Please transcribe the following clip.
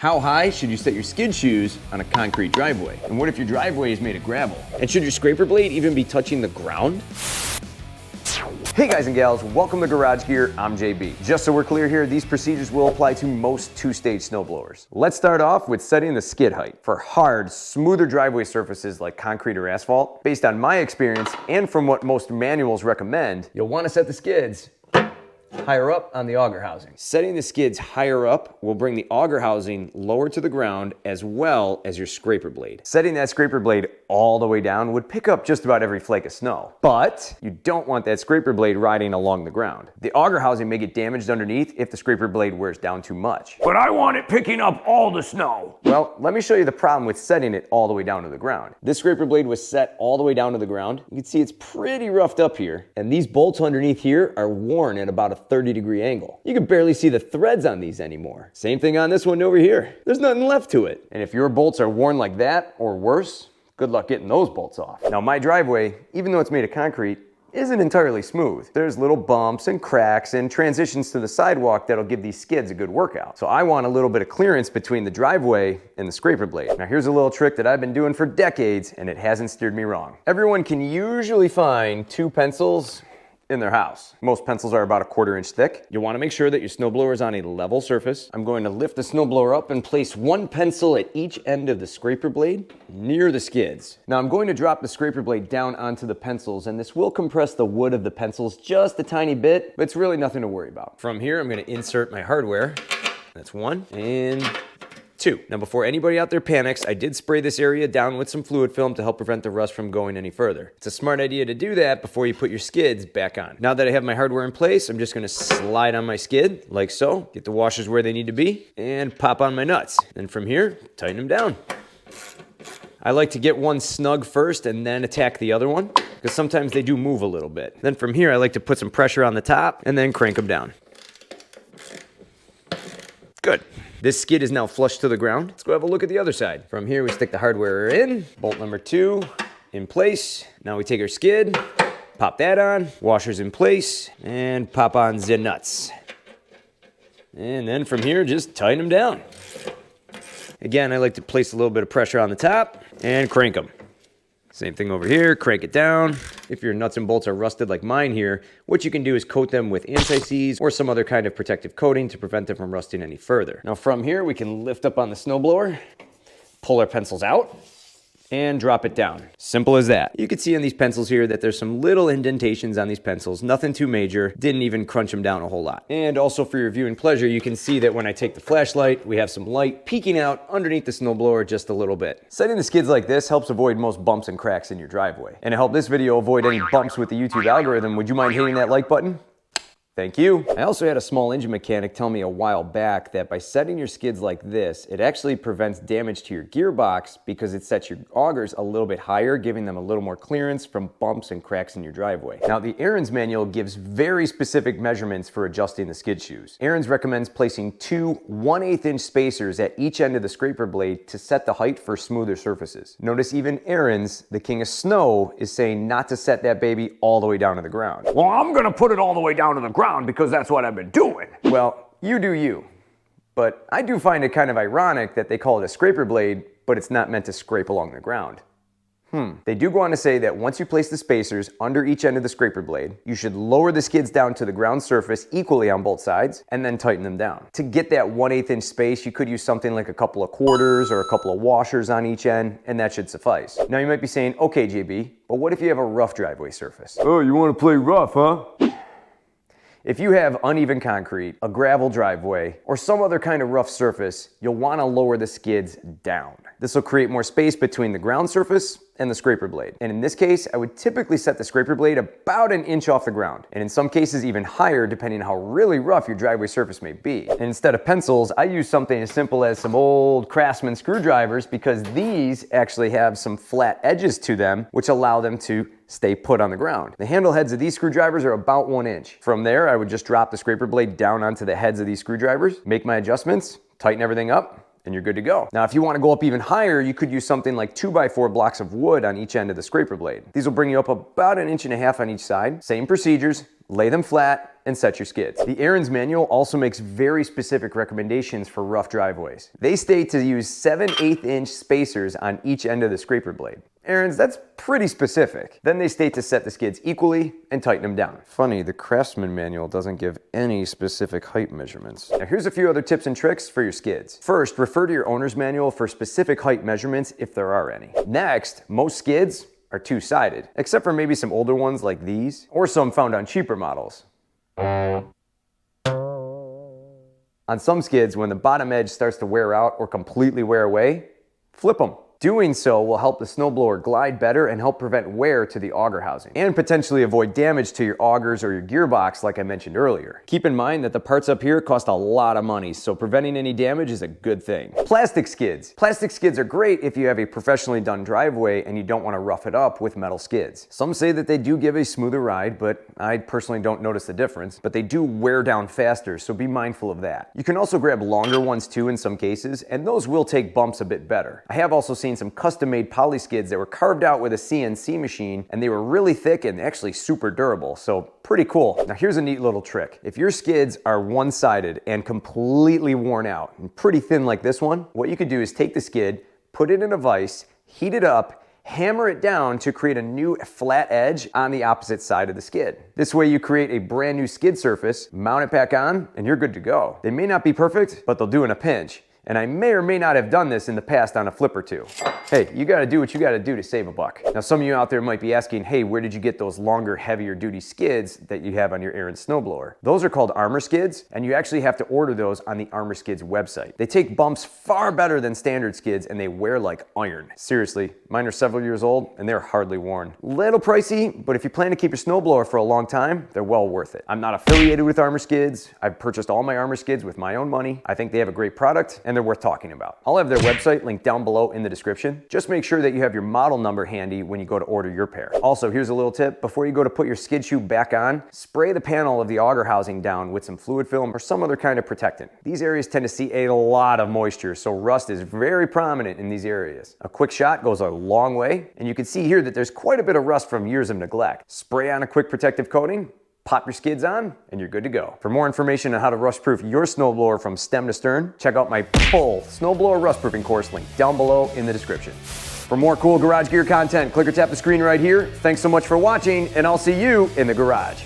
How high should you set your skid shoes on a concrete driveway? And what if your driveway is made of gravel? And should your scraper blade even be touching the ground? Hey guys and gals, welcome to Garage Gear. I'm JB. Just so we're clear here, these procedures will apply to most two-stage snowblowers. Let's start off with setting the skid height. For hard, smoother driveway surfaces like concrete or asphalt, based on my experience and from what most manuals recommend, you'll want to set the skids higher up on the auger housing. Setting the skids higher up will bring the auger housing lower to the ground as well as your scraper blade. Setting that scraper blade all the way down would pick up just about every flake of snow, but you don't want that scraper blade riding along the ground. The auger housing may get damaged underneath if the scraper blade wears down too much. But I want it picking up all the snow. Well, let me show you the problem with setting it all the way down to the ground. This scraper blade was set all the way down to the ground. You can see it's pretty roughed up here, and these bolts underneath here are worn at about a 30-degree angle. You can barely see the threads on these anymore. Same thing on this one over here. There's nothing left to it. And if your bolts are worn like that or worse, good luck getting those bolts off. Now my driveway, even though it's made of concrete, isn't entirely smooth. There's little bumps and cracks and transitions to the sidewalk that'll give these skids a good workout. So I want a little bit of clearance between the driveway and the scraper blade. Now here's a little trick that I've been doing for decades and it hasn't steered me wrong. Everyone can usually find 2 pencils in their house. Most pencils are about a 1/4 inch thick. You want to make sure that your snowblower is on a level surface. I'm going to lift the snowblower up and place 1 pencil at each end of the scraper blade near the skids. Now I'm going to drop the scraper blade down onto the pencils, and this will compress the wood of the pencils just a tiny bit, but it's really nothing to worry about. From here, I'm going to insert my hardware. That's 1 and 2. Now before anybody out there panics, I did spray this area down with some fluid film to help prevent the rust from going any further. It's a smart idea to do that before you put your skids back on. Now that I have my hardware in place, I'm just gonna slide on my skid like so, get the washers where they need to be, and pop on my nuts. And from here, tighten them down. I like to get one snug first and then attack the other one, because sometimes they do move a little bit. Then from here, I like to put some pressure on the top and then crank them down. Good. This skid is now flush to the ground. Let's go have a look at the other side. From here, we stick the hardware in. Bolt number 2 in place. Now we take our skid, pop that on, washers in place, and pop on the nuts. And then from here, just tighten them down. Again, I like to place a little bit of pressure on the top and crank them. Same thing over here, crank it down. If your nuts and bolts are rusted like mine here, what you can do is coat them with anti-seize or some other kind of protective coating to prevent them from rusting any further. Now from here, we can lift up on the snowblower, pull our pencils out, and drop it down. Simple as that. You can see on these pencils here that there's some little indentations on these pencils, nothing too major, didn't even crunch them down a whole lot. And also for your viewing pleasure, you can see that when I take the flashlight, we have some light peeking out underneath the snowblower just a little bit. Setting the skids like this helps avoid most bumps and cracks in your driveway. And to help this video avoid any bumps with the YouTube algorithm, would you mind hitting that like button? Thank you. I also had a small engine mechanic tell me a while back that by setting your skids like this, it actually prevents damage to your gearbox because it sets your augers a little bit higher, giving them a little more clearance from bumps and cracks in your driveway. Now, the Aaron's manual gives very specific measurements for adjusting the skid shoes. Aaron's recommends placing 2 1/8 inch spacers at each end of the scraper blade to set the height for smoother surfaces. Notice even Aaron's, the king of snow, is saying not to set that baby all the way down to the ground. Well, I'm gonna put it all the way down to the ground because that's what I've been doing. Well, you do you. But I do find it kind of ironic that they call it a scraper blade, but it's not meant to scrape along the ground. They do go on to say that once you place the spacers under each end of the scraper blade, you should lower the skids down to the ground surface equally on both sides and then tighten them down. To get that 1/8 inch space, you could use something like a couple of quarters or a couple of washers on each end, and that should suffice. Now you might be saying, okay, JB, but what if you have a rough driveway surface? Oh, you want to play rough, huh? If you have uneven concrete, a gravel driveway, or some other kind of rough surface, you'll want to lower the skids down. This will create more space between the ground surface and the scraper blade. And in this case, I would typically set the scraper blade about 1 inch off the ground, and in some cases even higher depending on how really rough your driveway surface may be. And instead of pencils, I use something as simple as some old Craftsman screwdrivers because these actually have some flat edges to them, which allow them to stay put on the ground. The handle heads of these screwdrivers are about 1 inch. From there, I would just drop the scraper blade down onto the heads of these screwdrivers, make my adjustments, tighten everything up, and you're good to go. Now, if you want to go up even higher, you could use something like 2x4 blocks of wood on each end of the scraper blade. These will bring you up about 1.5 inches on each side. Same procedures, lay them flat, and set your skids. The Aaron's manual also makes very specific recommendations for rough driveways. They state to use 7/8 inch spacers on each end of the scraper blade. Aaron's, that's pretty specific. Then they state to set the skids equally and tighten them down. Funny, the Craftsman manual doesn't give any specific height measurements. Now here's a few other tips and tricks for your skids. First, refer to your owner's manual for specific height measurements if there are any. Next, most skids are two-sided, except for maybe some older ones like these, or some found on cheaper models. On some skids, when the bottom edge starts to wear out or completely wear away, flip them. Doing so will help the snowblower glide better and help prevent wear to the auger housing, and potentially avoid damage to your augers or your gearbox like I mentioned earlier. Keep in mind that the parts up here cost a lot of money, so preventing any damage is a good thing. Plastic skids. Plastic skids are great if you have a professionally done driveway and you don't want to rough it up with metal skids. Some say that they do give a smoother ride, but I personally don't notice the difference, but they do wear down faster, so be mindful of that. You can also grab longer ones too in some cases, and those will take bumps a bit better. I have also seen some custom-made poly skids that were carved out with a CNC machine, and they were really thick and actually super durable, so pretty cool. Now here's a neat little trick. If your skids are one-sided and completely worn out and pretty thin like this one, what you could do is take the skid, put it in a vise, heat it up, hammer it down to create a new flat edge on the opposite side of the skid. This way you create a brand new skid surface, mount it back on, and you're good to go. They may not be perfect, but they'll do in a pinch. And I may or may not have done this in the past on a flip or two. Hey, you gotta do what you gotta do to save a buck. Now some of you out there might be asking, hey, where did you get those longer, heavier duty skids that you have on your Aaron's snowblower? Those are called armor skids, and you actually have to order those on the Armor Skids website. They take bumps far better than standard skids, and they wear like iron. Seriously, mine are several years old, and they're hardly worn. Little pricey, but if you plan to keep your snowblower for a long time, they're well worth it. I'm not affiliated with Armor Skids. I've purchased all my Armor Skids with my own money. I think they have a great product, and they're worth talking about. I'll have their website linked down below in the description. Just make sure that you have your model number handy when you go to order your pair. Also, here's a little tip. Before you go to put your skid shoe back on, spray the panel of the auger housing down with some fluid film or some other kind of protectant. These areas tend to see a lot of moisture, so rust is very prominent in these areas. A quick shot goes a long way, and you can see here that there's quite a bit of rust from years of neglect. Spray on a quick protective coating, pop your skids on, and you're good to go. For more information on how to rust-proof your snowblower from stem to stern, check out my full snowblower rust-proofing course linked down below in the description. For more cool garage gear content, click or tap the screen right here. Thanks so much for watching, and I'll see you in the garage.